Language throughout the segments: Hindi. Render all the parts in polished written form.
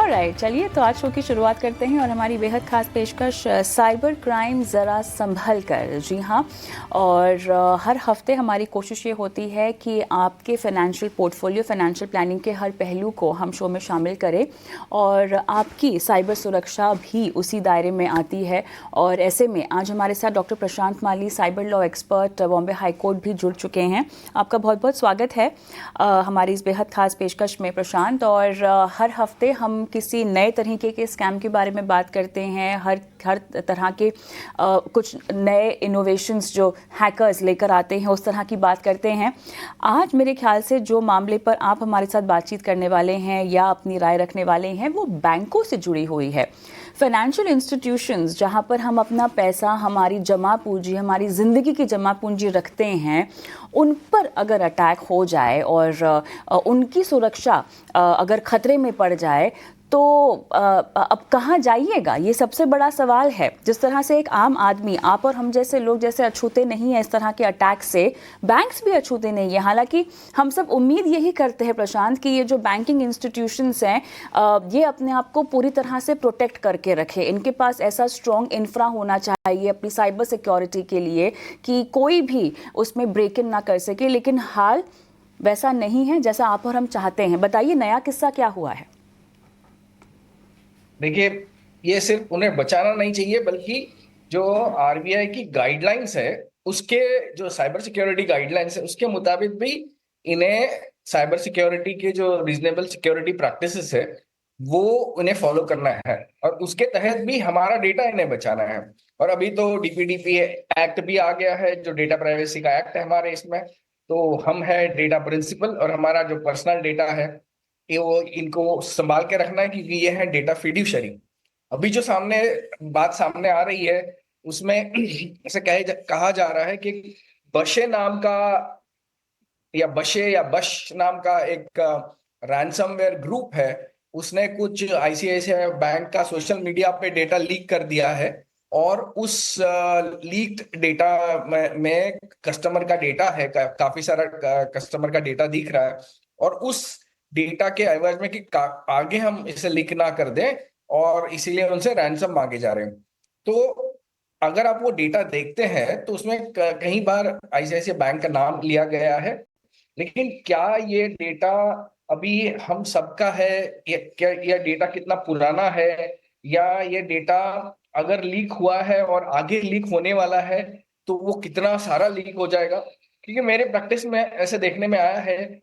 ऑलराइट, चलिए तो आज शो की शुरुआत करते हैं और हमारी बेहद खास पेशकश साइबर क्राइम ज़रा संभल कर। जी हाँ, और हर हफ्ते हमारी कोशिश ये होती है कि आपके फाइनेंशियल पोर्टफोलियो, फाइनेंशियल प्लानिंग के हर पहलू को हम शो में शामिल करें और आपकी साइबर सुरक्षा भी उसी दायरे में आती है। और ऐसे में आज हमारे साथ doctor Prashant Mali, cyber law expert, Bombay high court भी जुड़ चुके हैं। आपका बहुत बहुत स्वागत है हमारी इस बेहद खास पेशकश में प्रशांत। और हर हफ्ते हम किसी नए तरीके के स्कैम के बारे में बात करते हैं, हर तरह के कुछ नए इनोवेशंस जो हैकर्स लेकर आते हैं उस तरह की बात करते हैं। आज मेरे ख्याल से जो मामले पर आप हमारे साथ बातचीत करने वाले हैं या अपनी राय रखने वाले हैं वो बैंकों से जुड़ी हुई है। फाइनेंशियल इंस्टीट्यूशंस जहां पर हम अपना पैसा, हमारी जमा पूंजी, हमारी ज़िंदगी की जमा पूंजी रखते हैं, उन पर अगर अटैक हो जाए और उनकी सुरक्षा अगर खतरे में पड़ जाए तो अब कहाँ जाइएगा, ये सबसे बड़ा सवाल है। जिस तरह से एक आम आदमी, आप और हम जैसे लोग जैसे अछूते नहीं हैं इस तरह के अटैक से, बैंक्स भी अछूते नहीं है। हालांकि हम सब उम्मीद यही करते हैं प्रशांत कि ये जो बैंकिंग इंस्टीट्यूशंस हैं ये अपने आप को पूरी तरह से प्रोटेक्ट करके रखे। इनके पास ऐसा स्ट्रॉन्ग इंफ्रा होना चाहिए अपनी साइबर सिक्योरिटी के लिए कि कोई भी उसमें ब्रेक इन ना कर सके, लेकिन हाल वैसा नहीं है जैसा आप और हम चाहते हैं। बताइए, नया किस्सा क्या हुआ है? देखिए, ये सिर्फ उन्हें बचाना नहीं चाहिए बल्कि जो आरबीआई की गाइडलाइंस है, उसके जो साइबर सिक्योरिटी गाइडलाइंस है उसके मुताबिक भी इन्हें साइबर सिक्योरिटी के जो रीजनेबल सिक्योरिटी प्रैक्टिसेस है वो उन्हें फॉलो करना है और उसके तहत भी हमारा डेटा इन्हें बचाना है। और अभी तो डीपीडीपी एक्ट भी आ गया है, जो डेटा प्राइवेसी का एक्ट है हमारे इसमें। तो हम है डेटा प्रिंसिपल और हमारा जो पर्सनल डेटा है ये वो इनको संभाल के रखना है क्योंकि ये है डेटा फिड्यूशरी। अभी जो बात सामने आ रही है उसमें ऐसे कहा जा रहा है कि बशे नाम का या बशे या बश नाम का एक रैंसमवेयर ग्रुप है, उसने कुछ आईसीआईसीआई बैंक का सोशल मीडिया पे डेटा लीक कर दिया है। और उस लीक्ड डेटा में कस्टमर का डेटा है, काफी सारा कस्टमर का डेटा दिख रहा है। और उस डेटा के एवज में कि आगे हम इसे लीक ना कर दें, और इसीलिए उनसे रैंसम मांगे जा रहे हैं। तो अगर आप वो डेटा देखते हैं तो उसमें कई बार आईसीआईसीआई बैंक का नाम लिया गया है, लेकिन क्या ये डेटा अभी हम सबका है? क्या यह डेटा कितना पुराना है, या ये डेटा अगर लीक हुआ है और आगे लीक होने वाला है तो वो कितना सारा लीक हो जाएगा? क्योंकि मेरे प्रैक्टिस में ऐसे देखने में आया है,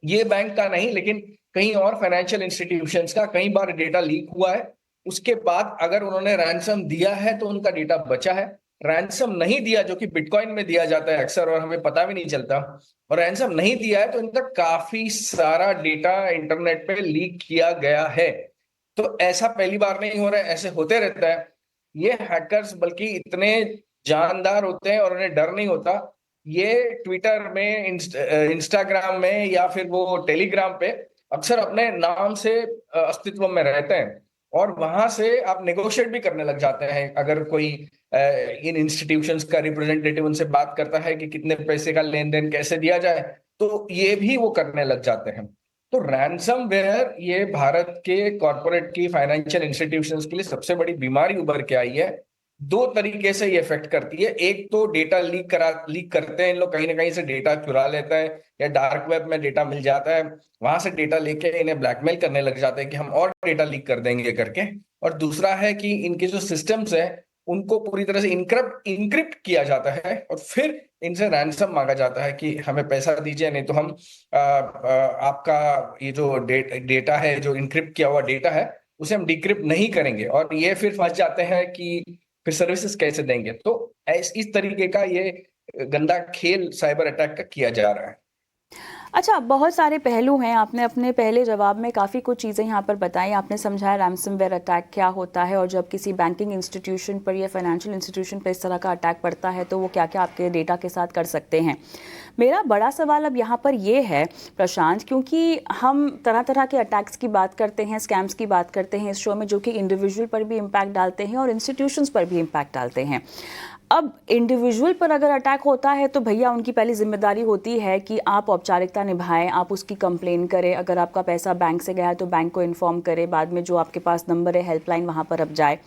ये बैंक का नहीं लेकिन कहीं और फाइनेंशियल इंस्टीट्यूशंस का कई बार डेटा लीक हुआ है। उसके बाद अगर उन्होंने रैंसम दिया है तो उनका डेटा बचा है। रैंसम नहीं दिया, जो कि बिटकॉइन में दिया जाता है अक्सर और हमें पता भी नहीं चलता, और रैंसम नहीं दिया है तो इनका काफी सारा डेटा इंटरनेट पे लीक किया गया है। तो ऐसा पहली बार नहीं हो रहा है, ऐसे होते रहता है। ये हैकर्स बल्कि इतने जानदार होते हैं और उन्हें डर नहीं होता। ये ट्विटर में, इंस्टाग्राम में या फिर वो टेलीग्राम पे अक्सर अपने नाम से अस्तित्व में रहते हैं, और वहां से आप नेगोशिएट भी करने लग जाते हैं। अगर कोई इन इंस्टीट्यूशंस का रिप्रेजेंटेटिव उनसे बात करता है कि कितने पैसे का लेन देन कैसे दिया जाए, तो ये भी वो करने लग जाते हैं। तो रैंसमवेयर ये भारत के कॉर्पोरेट की फाइनेंशियल इंस्टीट्यूशंस के लिए सबसे बड़ी बीमारी उभर के आई है। दो तरीके से ये इफेक्ट करती है। एक तो डेटा लीक करते हैं इन लोग, कहीं ना कहीं से डेटा चुरा लेते हैं या डार्क वेब में डेटा मिल जाता है, वहां से डेटा लेके इन्हें ब्लैकमेल करने लग जाते हैं कि हम और डेटा लीक कर देंगे करके। और दूसरा है कि इनके जो सिस्टम्स हैं उनको पूरी तरह से इनक्रिप्ट किया जाता है और फिर इनसे रैंसम मांगा जाता है कि हमें पैसा दीजिए, नहीं तो हम आपका ये जो डेटा है, जो इनक्रिप्ट किया हुआ डेटा है, उसे हम डिक्रिप्ट नहीं करेंगे। और ये फिर फंस जाते हैं कि फिर सर्विसेज कैसे देंगे। तो इस तरीके का ये गंदा खेल साइबर अटैक का किया जा रहा है। अच्छा, बहुत सारे पहलू हैं। आपने अपने पहले जवाब में काफ़ी कुछ चीज़ें यहाँ पर बताई। आपने समझाया रैंसमवेयर अटैक क्या होता है और जब किसी बैंकिंग इंस्टीट्यूशन पर या फाइनेंशियल इंस्टीट्यूशन पर इस तरह का अटैक पड़ता है तो वो क्या क्या आपके डेटा के साथ कर सकते हैं। मेरा बड़ा सवाल अब यहाँ पर ये है प्रशांत, क्योंकि हम तरह तरह के अटैक्स की बात करते हैं, स्कैम्स की बात करते हैं इस शो में, जो कि इंडिविजुअल पर भी इम्पैक्ट डालते हैं और इंस्टीट्यूशंस पर भी इम्पैक्ट डालते हैं। अब इंडिविजुअल पर अगर अटैक होता है तो भैया उनकी पहली जिम्मेदारी होती है कि आप औपचारिकता निभाएं, आप उसकी कंप्लेन करें। अगर आपका पैसा बैंक से गया है तो बैंक को इन्फॉर्म करें, बाद में जो आपके पास नंबर है हेल्पलाइन वहाँ पर अब जाए।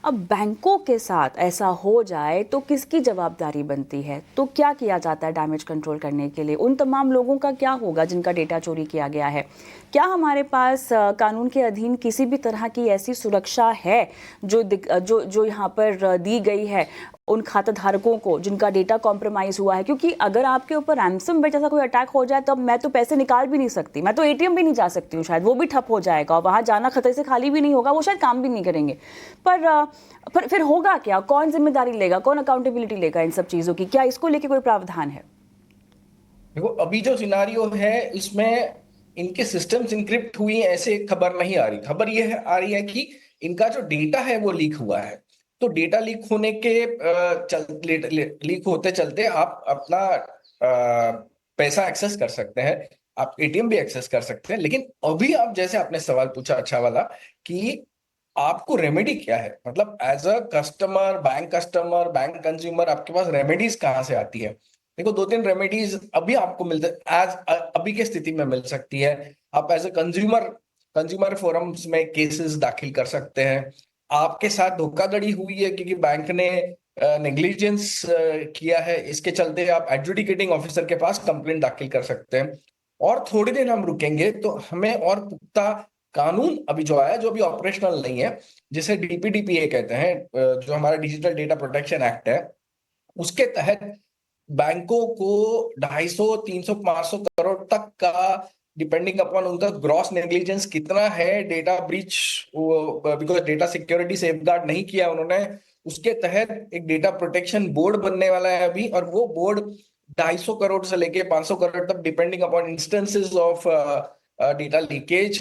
अब बैंकों के साथ ऐसा हो जाए तो किसकी जवाबदारी बनती है? तो क्या किया जाता है डैमेज कंट्रोल करने के लिए? उन तमाम लोगों का क्या होगा जिनका डेटा चोरी किया गया है? क्या हमारे पास कानून के अधीन किसी भी तरह की ऐसी सुरक्षा है जो यहाँ पर दी गई है उन खाता धारकों को जिनका डेटा कॉम्प्रोमाइज हुआ है? क्योंकि अगर आपके ऊपर रैंसमवेयर जैसा कोई अटैक हो जाए तब मैं तो पैसे निकाल भी नहीं सकती, मैं तो एटीएम भी नहीं जा सकती हूँ, शायद वो भी ठप हो जाएगा और वहाँ जाना खतरे से खाली भी नहीं होगा, वो शायद काम भी नहीं करेंगे। पर फिर होगा क्या? कौन जिम्मेदारी लेगा, कौन अकाउंटेबिलिटी लेगा इन सब चीज़ों की? क्या इसको लेके कोई प्रावधान है? देखो, अभी जो सिनारियो है इसमें इनके सिस्टम्स इंक्रिप्ट हुई ऐसे खबर नहीं आ रही। खबर ये आ रही है कि इनका जो डेटा है वो लीक हुआ है। तो डेटा लीक होने के लीक होते चलते आप अपना पैसा एक्सेस कर सकते हैं, आप एटीएम भी एक्सेस कर सकते हैं। लेकिन अभी आप जैसे आपने सवाल पूछा अच्छा वाला कि आपको रेमेडी क्या है, मतलब as a customer, bank consumer आपके पास रेमेडीज कहाँ से आती है? देखो, दो तीन रेमेडीज अभी आपको मिलते एज अभी की स्थिति में मिल सकती है। आप एज अ कंज्यूमर फोरम्स में केसेस दाखिल कर सकते हैं। आपके साथ धोखाधड़ी हुई है क्योंकि बैंक ने नेग्लिजेंस किया है, इसके चलते आप एडजुडिकेटिंग ऑफिसर के पास कंप्लेंट दाखिल कर सकते हैं। और थोड़ी देर हम रुकेंगे तो हमें और पुख्ता कानून अभी जो आया, जो अभी ऑपरेशनल नहीं है, जिसे डीपीडीपीए कहते हैं, जो हमारा डिजिटल डेटा प्रोटेक्शन एक्ट है, उसके तहत बैंकों को 250, 300, 500 करोड़ तक का, डिपेंडिंग अपॉन उनका ग्रॉस नेग्लिजेंस कितना है, data breach, because data security safeguard नहीं किया उन्होंने, उसके तहत एक डेटा प्रोटेक्शन बोर्ड बनने वाला है अभी। और वो बोर्ड 250 करोड़ से लेके 500 करोड़ तक, depending upon instances of data leakage,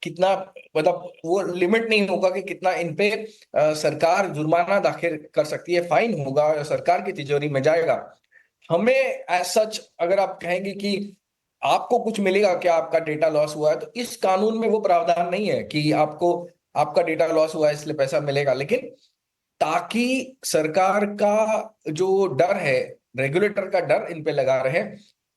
कितना, मतलब वो लिमिट नहीं होगा कि कितना इन पे सरकार जुर्माना दाखिल कर सकती है, फाइन होगा और सरकार की तिजोरी में जाएगा। हमें एज सच अगर आप कहेंगे कि आपको कुछ मिलेगा क्या, आपका डेटा लॉस हुआ है, तो इस कानून में वो प्रावधान नहीं है कि आपको आपका डेटा लॉस हुआ है इसलिए पैसा मिलेगा। लेकिन ताकि सरकार का जो डर है, रेगुलेटर का डर इन पे लगा रहे,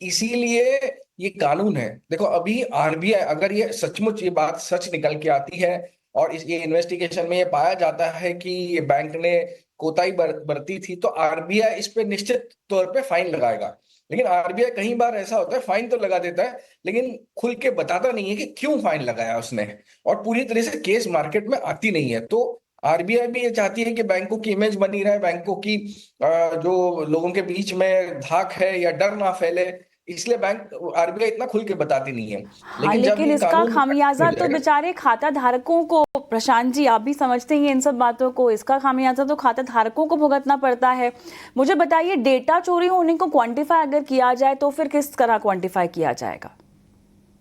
इसीलिए ये कानून है। देखो, अभी आरबीआई, अगर ये सचमुच ये बात सच निकल के आती है और ये इन्वेस्टिगेशन में ये पाया जाता है कि ये बैंक ने कोताही बरती थी, तो आरबीआई इस पे निश्चित तौर पे फाइन लगाएगा। लेकिन आरबीआई कई बार ऐसा होता है, फाइन तो लगा देता है लेकिन खुल के बताता नहीं है कि क्यों फाइन लगाया उसने, और पूरी तरह से केस मार्केट में आती नहीं है। तो आरबीआई भी ये चाहती है कि बैंकों की इमेज बनी रहे, बैंकों की जो लोगों के बीच में धाक है या डर ना फैले, इसलिए बैंक, आरबीआई इतना खुल के बताती नहीं है। हाँ, लेकिन जब लेकिन ये इसका कानून खामियाजा हो तो जाएगा, बेचारे खाता धारकों को, प्रशांत जी आप भी समझते ही हैं इन सब बातों को, इसका खामियाजा तो खाता धारकों को भुगतना पड़ता है। मुझे बताइए, डेटा चोरी होने को क्वांटिफाई अगर किया जाए तो फिर किस तरह क्वांटिफाई किया जाएगा?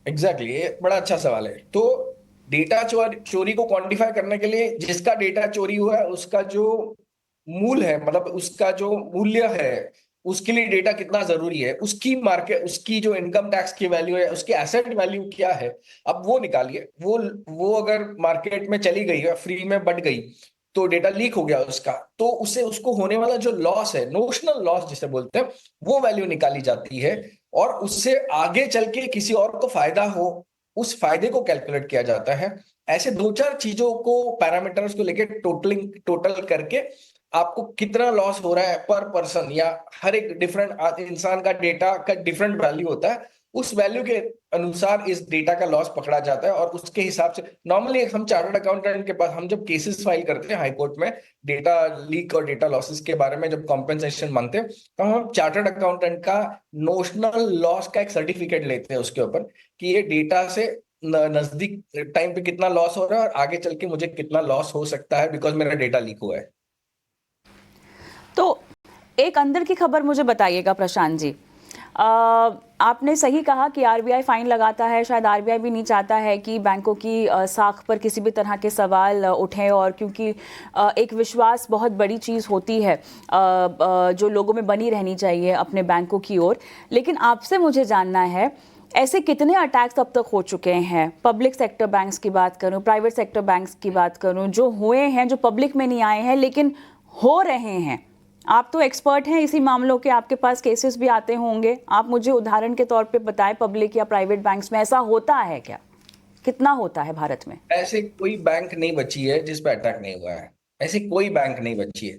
एग्जैक्टली, ये बड़ा अच्छा सवाल है। तो डेटा चोरी को क्वांटिफाई करने के लिए, जिसका डेटा चोरी हुआ है उसका जो मूल है, मतलब उसका जो मूल्य है, उसके लिए डेटा कितना जरूरी है, उसकी मार्केट, उसकी जो इनकम टैक्स की वैल्यू है, उसकी एसेट वैल्यू क्या है, अब वो निकालिए। वो अगर मार्केट में चली गई है, फ्री में बढ़ गई, तो डेटा लीक हो गया उसका, तो उससे उसको होने वाला जो लॉस है, नोशनल लॉस जिसे बोलते हैं, वो वैल्यू निकाली जाती है। और उससे आगे चल के किसी और को फायदा हो, उस फायदे को कैलकुलेट किया जाता है। ऐसे दो चार चीजों को, पैरामीटर्स को लेके टोटल करके आपको कितना लॉस हो रहा है पर पर्सन, या हर एक डिफरेंट इंसान का डेटा का डिफरेंट वैल्यू होता है, उस वैल्यू के अनुसार इस डेटा का लॉस पकड़ा जाता है। और उसके हिसाब से नॉर्मली हम चार्टर्ड अकाउंटेंट के पास, हम जब केसेस फाइल करते हैं हाई कोर्ट में डेटा लीक और डेटा लॉसेस के बारे में, जब कॉम्पेंसेशन मांगते हैं, तो हम चार्टर्ड अकाउंटेंट का नोशनल लॉस का एक सर्टिफिकेट लेते हैं उसके ऊपर, कि ये डेटा से नजदीक टाइम पे कितना लॉस हो रहा है और आगे चल के मुझे कितना लॉस हो सकता है बिकॉज मेरा डेटा लीक हुआ है। तो एक अंदर की खबर मुझे बताइएगा प्रशांत जी। आपने सही कहा कि आरबीआई फाइन लगाता है, शायद आरबीआई भी नहीं चाहता है कि बैंकों की साख पर किसी भी तरह के सवाल उठें, और क्योंकि एक विश्वास बहुत बड़ी चीज़ होती है जो लोगों में बनी रहनी चाहिए अपने बैंकों की ओर। लेकिन आपसे मुझे जानना है, ऐसे कितने अटैक्स अब तक हो चुके हैं? पब्लिक सेक्टर बैंक्स की बात करूं, प्राइवेट सेक्टर बैंक्स की बात करूं, जो हुए हैं, जो पब्लिक में नहीं आए हैं लेकिन हो रहे हैं, आप तो एक्सपर्ट हैं इसी मामलों के, आपके पास केसेस भी आते होंगे, आप मुझे उदाहरण के तौर पे बताएं, पब्लिक या प्राइवेट बैंक्स में ऐसा होता है क्या, कितना होता है भारत में? ऐसे कोई बैंक नहीं बची है जिस पे अटैक नहीं हुआ है, ऐसी कोई बैंक नहीं बची है।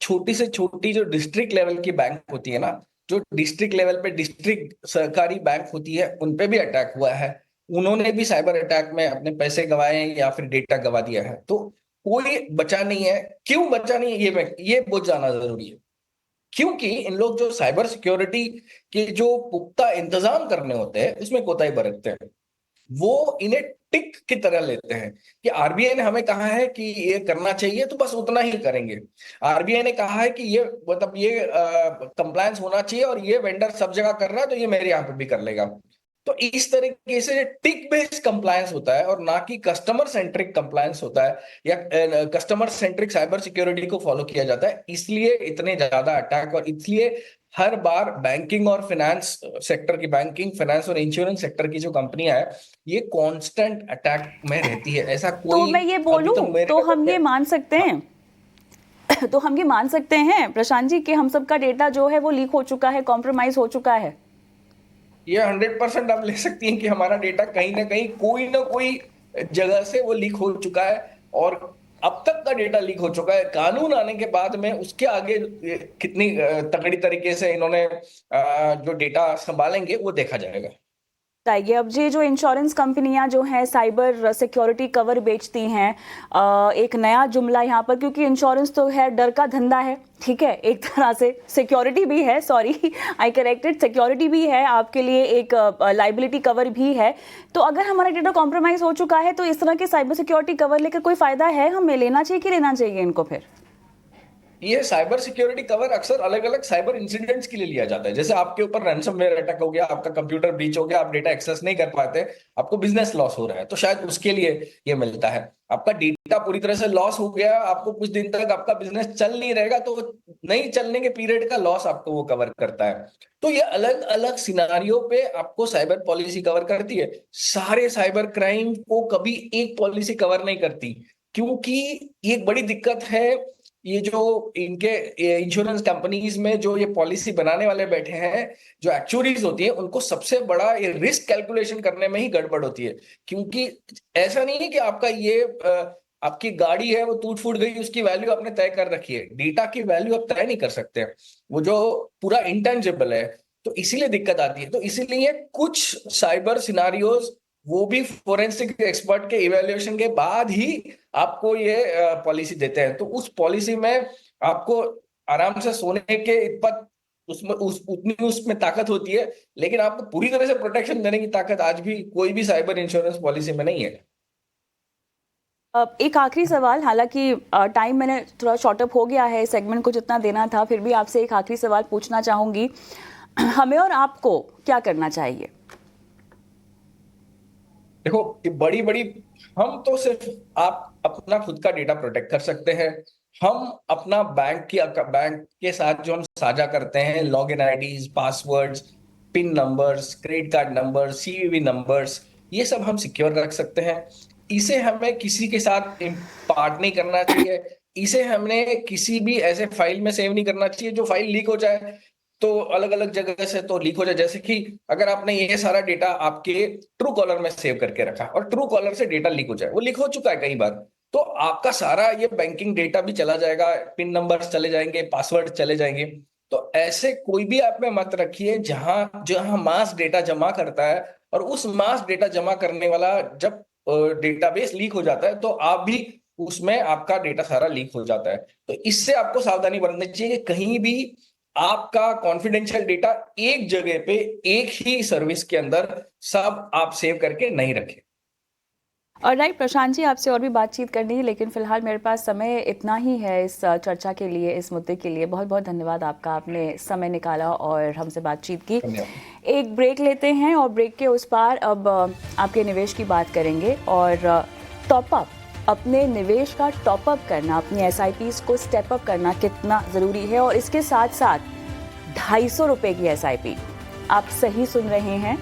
छोटी से छोटी जो डिस्ट्रिक्ट लेवल की बैंक होती है ना, जो डिस्ट्रिक्ट लेवल पे डिस्ट्रिक्ट सहकारी बैंक होती है, उन पे भी अटैक हुआ है। उन्होंने भी साइबर अटैक में अपने पैसे गंवाए हैं या फिर डेटा गंवा दिया है। तो कोई बचा नहीं है। क्यों बचा नहीं है ये बहुत जानना जरूरी है। क्योंकि इन लोग जो साइबर सिक्योरिटी के जो पुख्ता इंतजाम करने होते हैं उसमें कोताही बरतते हैं। वो इन्हें टिक की तरह लेते हैं कि आरबीआई ने हमें कहा है कि ये करना चाहिए तो बस उतना ही करेंगे। आरबीआई ने कहा है कि ये मतलब ये कंप्लायंस होना चाहिए और ये वेंडर सब जगह कर रहा है तो ये मेरे यहाँ पे भी कर लेगा। तो इस तरीके से टिक बेस्ड कंप्लायंस होता है और ना कि कस्टमर सेंट्रिक कंप्लायंस होता है या कस्टमर सेंट्रिक साइबर सिक्योरिटी को फॉलो किया जाता है। इसलिए इतने ज्यादा अटैक और इसलिए हर बार बैंकिंग और फाइनेंस सेक्टर की, बैंकिंग फाइनेंस और इंश्योरेंस सेक्टर की जो कंपनियां है ये कांस्टेंट अटैक में रहती है। ऐसा तो कोई मैं ये अभी बोलूं तो मेरे तो हम नजर ये में मान सकते हैं तो हम ये मान सकते हैं प्रशांत जी कि हम सबका डेटा जो है वो लीक हो चुका है, कॉम्प्रोमाइज हो चुका है? ये 100% आप ले सकती हैं कि हमारा डेटा कहीं ना कोई जगह से वो लीक हो चुका है। और अब तक का डेटा लीक हो चुका है। कानून आने के बाद में उसके आगे कितनी तगड़ी तरीके से इन्होंने जो डेटा संभालेंगे वो देखा जाएगा। बताइए, अब ये जो इंश्योरेंस कंपनियां जो हैं साइबर सिक्योरिटी कवर बेचती हैं, एक नया जुमला यहाँ पर, क्योंकि इंश्योरेंस तो है डर का धंधा है, ठीक है, एक तरह से सिक्योरिटी भी है, सॉरी आई करेक्टेड, सिक्योरिटी भी है आपके लिए, एक लाइबिलिटी कवर भी है। तो अगर हमारा डेटा कॉम्प्रोमाइज हो चुका है तो इस तरह के साइबर सिक्योरिटी कवर लेकर कोई फायदा है हमें, लेना चाहिए कि लेना चाहिए इनको फिर? ये साइबर सिक्योरिटी कवर अक्सर अलग अलग साइबर इंसिडेंट्स के लिए लिया जाता है। जैसे आपके ऊपर रैंसमवेयर अटैक हो गया, आपका कंप्यूटर ब्रीच हो गया, आप डेटा एक्सेस नहीं कर पाते, आपको बिजनेस लॉस हो रहा है, तो शायद उसके लिए ये मिलता है। आपका डेटा पूरी तरह से लॉस हो गया, आपको कुछ दिन तक आपका बिजनेस चल नहीं रहेगा, तो नहीं चलने के पीरियड का लॉस आपको वो कवर करता है। तो ये अलग अलग सिनारियों पे आपको साइबर पॉलिसी कवर करती है। सारे साइबर क्राइम को कभी एक पॉलिसी कवर नहीं करती, क्योंकि ये एक बड़ी दिक्कत है। ये जो इनके इंश्योरेंस कंपनीज में जो ये पॉलिसी बनाने वाले बैठे हैं, जो एक्चुअरीज होती है, उनको सबसे बड़ा ये रिस्क कैलकुलेशन करने में ही गड़बड़ होती है। क्योंकि ऐसा नहीं है कि आपका ये आपकी गाड़ी है वो टूट फूट गई, उसकी वैल्यू आपने तय कर रखी है। डेटा की वैल्यू आप तय नहीं कर सकते, वो जो पूरा इंटेंजिबल है। तो इसीलिए दिक्कत आती है। तो इसीलिए कुछ साइबर सिनारियोज वो भी फोरेंसिक एक्सपर्ट के इवैल्यूएशन के बाद ही आपको ये पॉलिसी देते हैं। तो उस पॉलिसी में आपको आराम से सोने के इतपत उसमें उतनी उसमें ताकत होती है, लेकिन आपको पूरी तरह से प्रोटेक्शन देने की ताकत आज भी कोई भी साइबर इंश्योरेंस पॉलिसी में नहीं है। एक आखिरी सवाल, हालांकि टाइम मैंने थोड़ा शॉर्ट अप हो गया है, सेगमेंट को जितना देना था, फिर भी आपसे एक आखिरी सवाल पूछना चाहूंगी, हमें और आपको क्या करना चाहिए? देखो, ये बड़ी बड़ी, हम तो सिर्फ आप अपना खुद का डेटा प्रोटेक्ट कर सकते हैं। हम अपना बैंक के साथ जो हम साझा करते हैं, login IDs, passwords, PIN numbers, credit card number, CVV numbers, ये सब हम सिक्योर रख सकते हैं। इसे हमें किसी के साथ इम्पार्ट नहीं करना चाहिए। इसे हमने किसी भी ऐसे फाइल में सेव नहीं करना चाहिए जो फाइल लीक हो जाए, तो अलग अलग जगह से तो लीक हो जाए। जैसे कि अगर आपने ये सारा डेटा आपके ट्रू कॉलर में सेव करके रखा और ट्रू कॉलर से डेटा लीक हो जाए, वो लीक हो चुका है कई बार, तो आपका सारा ये बैंकिंग डेटा भी चला जाएगा, पिन नंबर चले जाएंगे, पासवर्ड चले जाएंगे। तो ऐसे कोई भी ऐप में मत रखिए जहां जहां मास डेटा जमा करता है, और उस मास डेटा जमा करने वाला जब डेटाबेस लीक हो जाता है तो आप भी उसमें आपका डेटा सारा लीक हो जाता है। तो इससे आपको सावधानी बरतनी चाहिए कि कहीं भी आपका कॉन्फिडेंशियल डेटा एक जगह पे, एक ही सर्विस के अंदर सब आप सेव करके नहीं रखें। और राइट प्रशांत जी, आपसे और भी बातचीत करनी है, लेकिन फिलहाल मेरे पास समय इतना ही है इस चर्चा के लिए, इस मुद्दे के लिए। बहुत बहुत धन्यवाद आपका, आपने समय निकाला और हमसे बातचीत की। एक ब्रेक लेते हैं और ब्रेक के उस पार अब आपके निवेश की बात करेंगे और टॉपअप, अपने निवेश का टॉपअप करना, अपनी SIPs को स्टेप अप करना कितना ज़रूरी है। और इसके साथ साथ 250 रुपये की SIP, आप सही सुन रहे हैं,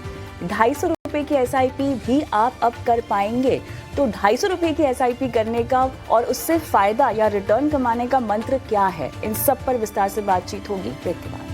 250 रुपये की SIP भी आप अब कर पाएंगे। तो 250 रुपये की SIP करने का और उससे फायदा या रिटर्न कमाने का मंत्र क्या है, इन सब पर विस्तार से बातचीत होगी ब्रेक के बाद।